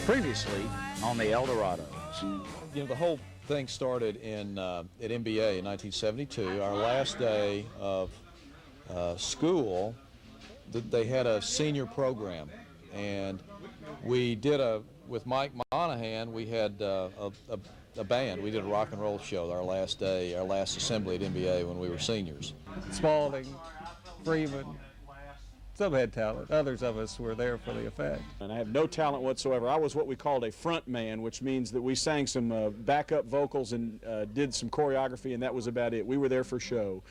Previously on the Eldorados. You know, the whole thing started in at MBA in 1972. Our last day of school, they had a senior program, and we did with Mike Monahan, we had a band. We did a rock and roll show our last day, our last assembly at MBA when we were seniors. Spalding, Freeman, some had talent. Others of us were there for the effect. And I have no talent whatsoever. I was what we called a front man, which means that we sang some backup vocals and did some choreography, and that was about it. We were there for show.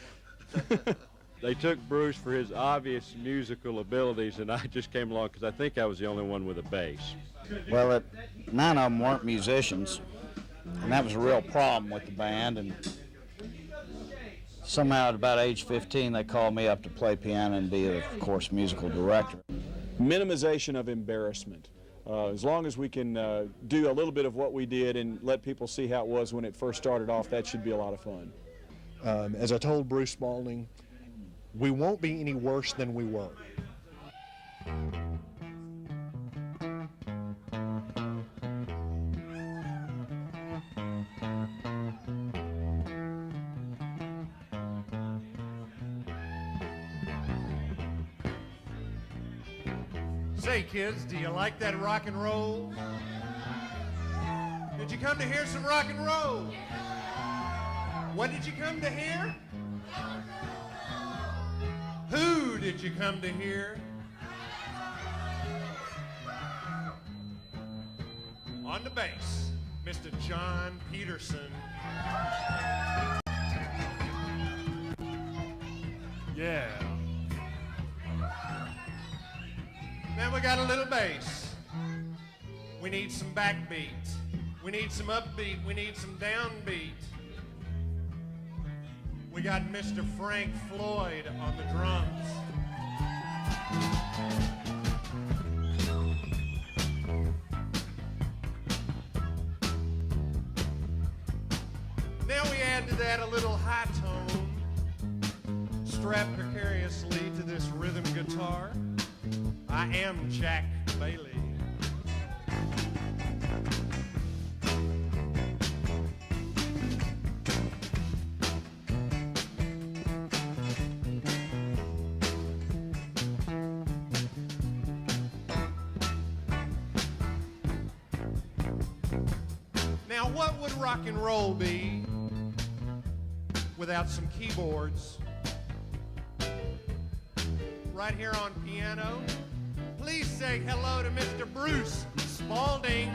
They took Bruce for his obvious musical abilities, and I just came along because I think I was the only one with a bass. Well, none of them weren't musicians, and that was a real problem with the band. And somehow at about age 15, they called me up to play piano and be, of course, musical director. Minimization of embarrassment. As long as we can do a little bit of what we did and let people see how it was when it first started off, that should be a lot of fun. As I told Bruce Spalding, we won't be any worse than we were. Say, kids, do you like that rock and roll? Did you come to hear some rock and roll? What did you come to hear? Who did you come to hear? On the bass, Mr. John Peterson. Yeah. Now we got a little bass. We need some backbeat. We need some upbeat. We need some downbeat. We got Mr. Frank Floyd on the drums. Now we add to that a little high tone, strapped precariously to this rhythm guitar. I am Jack Bailey. Now, what would rock and roll be without some keyboards? Right here on piano, please say hello to Mr. Bruce Spalding.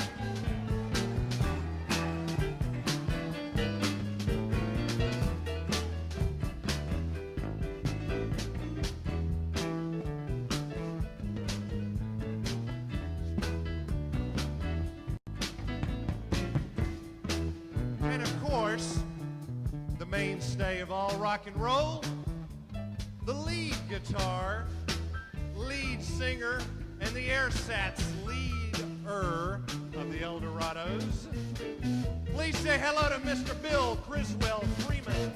And of course, the mainstay of all rock and roll, the lead guitar, lead singer, and the ersatz leader of the Eldorados. Please say hello to Mr. Bill Criswell Freeman.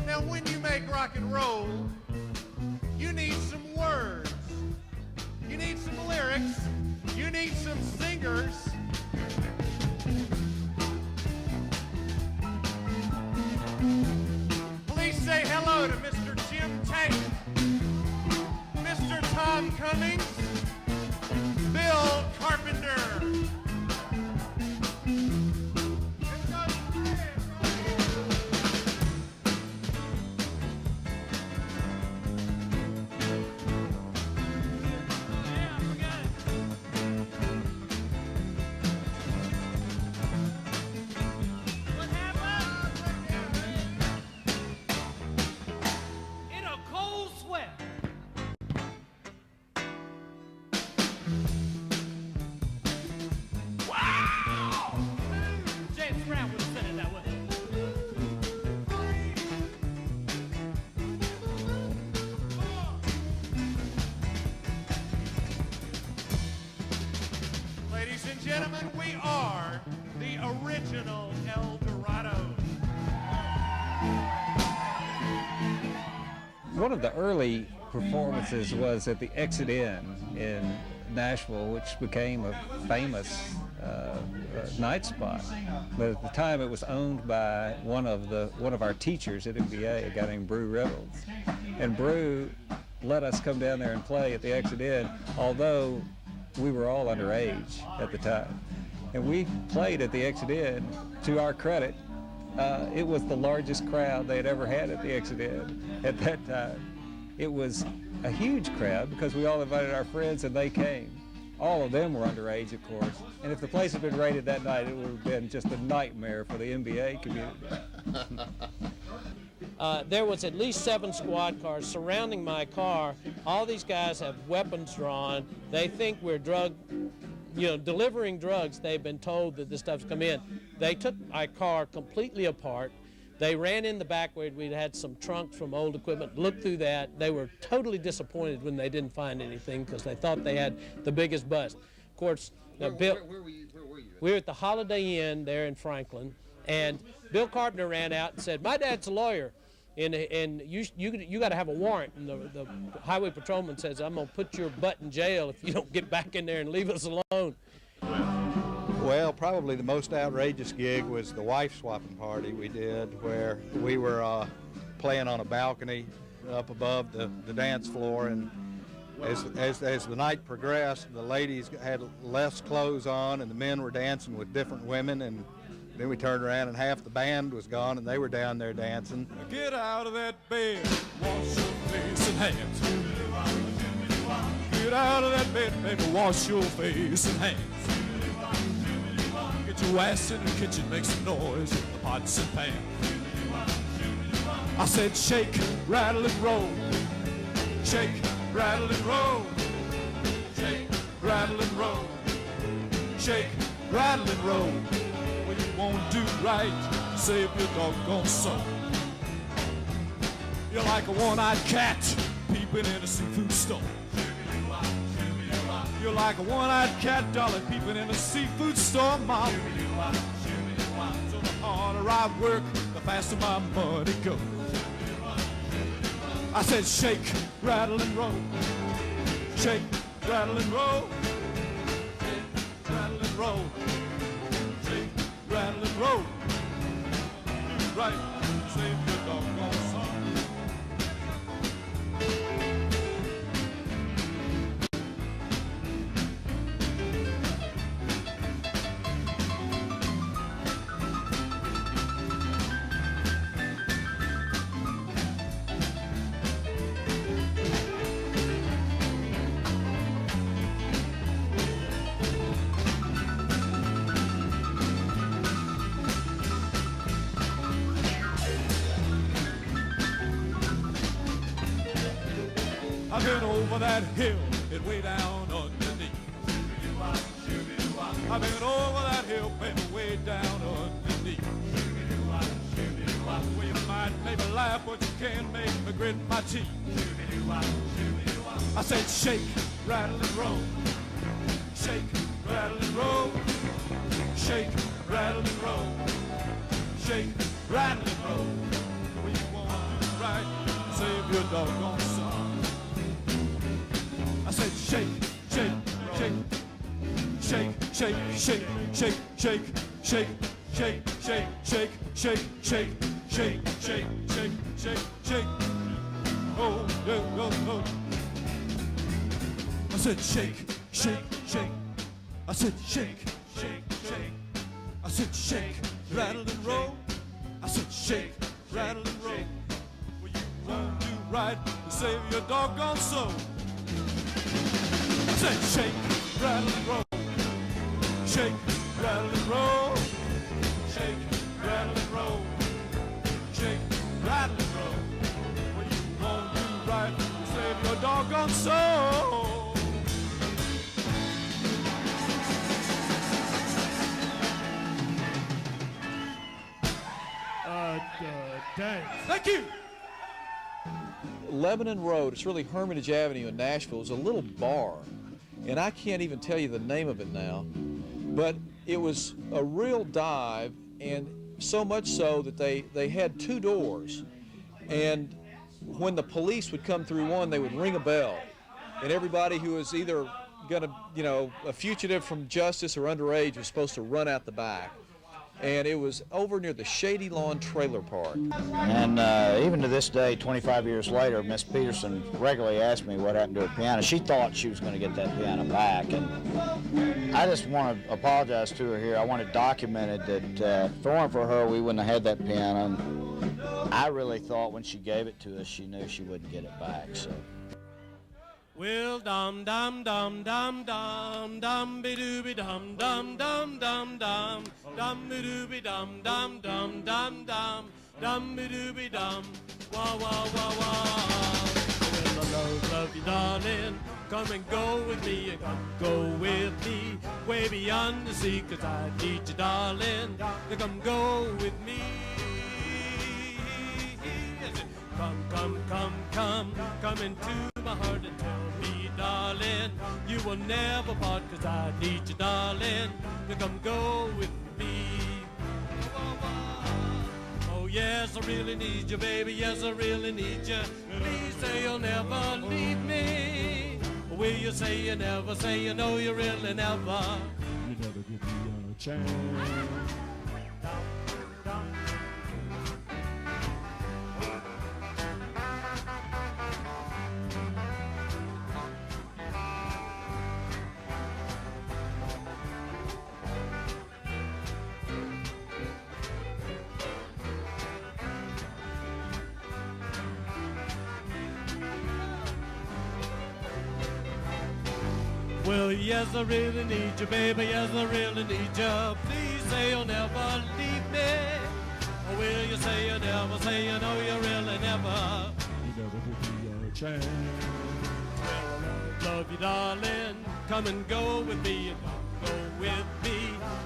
Now, when you make rock and roll, you need some words. You need some lyrics. You need some singers. Please say hello to Mr. Jim Tate, Mr. Tom Cummings, Bill Carpenter. and gentlemen, we are the original Eldorados. One of the early performances was at the Exit Inn in Nashville, which became a famous night spot. But at the time, it was owned by one of our teachers at MBA, a guy named Brew Reynolds. And Brew let us come down there and play at the Exit Inn, although we were all underage at the time. And we played at the Exit Inn. To our credit, it was the largest crowd they had ever had at the Exit Inn at that time. It was a huge crowd because we all invited our friends and they came. All of them were underage, of course. And if the place had been raided that night, it would have been just a nightmare for the MBA community. There was at least 7 squad cars surrounding my car. All these guys have weapons drawn. They think we're delivering drugs. They've been told that this stuff's come in. They took my car completely apart. They ran in the back where we'd had some trunks from old equipment, looked through that. They were totally disappointed when they didn't find anything because they thought they had the biggest bust. Of course, Bill, where were you? We were at the Holiday Inn there in Franklin, and Bill Carpenter ran out and said, "My dad's a lawyer, and you got to have a warrant." And the highway patrolman says, "I'm going to put your butt in jail if you don't get back in there and leave us alone." Well, probably the most outrageous gig was the wife swapping party we did, where we were playing on a balcony up above the dance floor, and as the night progressed, the ladies had less clothes on and the men were dancing with different women, and then we turned around and half the band was gone and they were down there dancing. Get out of that bed, wash your face and hands. Get out of that bed, baby, wash your face and hands. Get your ass in the kitchen, make some noise in the pots and pans. I said shake, rattle and roll. Shake, rattle and roll. Shake, rattle and roll. Shake, rattle and roll. When you won't do right, save your doggone soul. You're like a one-eyed cat peeping in a seafood store. You're like a one-eyed cat, darling, peeping in a seafood store, mom. So the harder I work, the faster my money goes. I said shake, rattle and roll. Shake, rattle and roll. Shake, rattle and roll. Shake, rattle and roll. Do right, save your doggone soul. I've been over that hill and way down underneath. I've been over that hill and way down underneath. Well, you might maybe laugh, but you can't make me grit my teeth. I said shake, rattle and roll. Shake, rattle and roll. Shake, rattle and roll. Shake, rattle and roll. When you want to do right, save your doggone soul. I said shake, shake, shake, shake, shake, shake, shake, shake, shake, shake, shake, shake, shake, shake, shake, shake, shake, shake, shake. Oh, yeah, oh, oh. I said shake, shake, shake. I said shake, shake, shake. I said shake, rattle and roll. I said shake, rattle and roll. Well, you won't do right to save your doggone soul. I said shake, rattle and roll. Shake, rattle and roll. Shake, rattle and roll. Shake, rattle and roll. Well, you won't do right to save your doggone soul. Thank you. Lebanon Road, it's really Hermitage Avenue in Nashville, is a little bar, and I can't even tell you the name of it now, But it was a real dive, and so much so that they had 2 doors, and when the police would come through one, they would ring a bell, and everybody who was either going to, you know, a fugitive from justice or underage was supposed to run out the back. And it was over near the Shady Lawn Trailer Park. And even to this day, 25 years later, Miss Peterson regularly asked me what happened to her piano. She thought she was going to get that piano back, and I just want to apologize to her here. I want it documented that if it weren't for her, we wouldn't have had that piano. And I really thought when she gave it to us, she knew she wouldn't get it back. So. Well, dum dum dum dum dum dum be dooby dum dum dum dum dum dum be dooby dum dum dum dum dum be dooby dum wah wah wah wah. Well, I love you, darling. Come and go with me, and come go with me way beyond the sea, 'cause I need you, darling. Come go with me. Come, come, come, come, come into my heart and tell me, darling, you will never part, 'cause I need you, darling, to come go with me. Oh, yes, I really need you, baby, yes, I really need you. Please say you'll never leave me. Will you say you never, say you know you really never. You never give me a chance. Well, yes, I really need you, baby, yes, I really need you. Please say you'll never leave me. Or will you say you never, say you know you really never. You never give me a chance. Well, I love you, darling. Come and go with me, and come go with me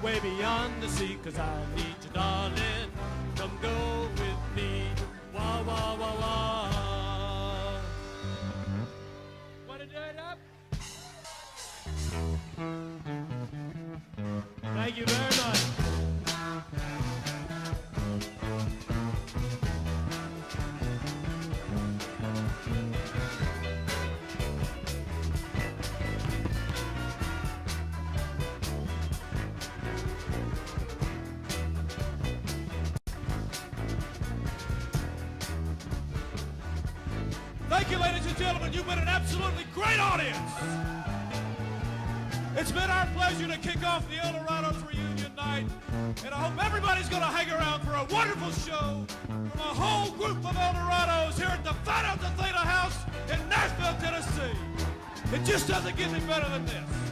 way beyond the sea, 'cause I need you, darling. Come go with me. Wah, wah, wah, wah. Wanna do it up? Thank you very much. Thank you, ladies and gentlemen. You've been an absolutely great audience. It's been our pleasure to kick off the Eldorados reunion night, and I hope everybody's going to hang around for a wonderful show from a whole group of Eldorados here at the Phi Delta Theta House in Nashville, Tennessee. It just doesn't get any better than this.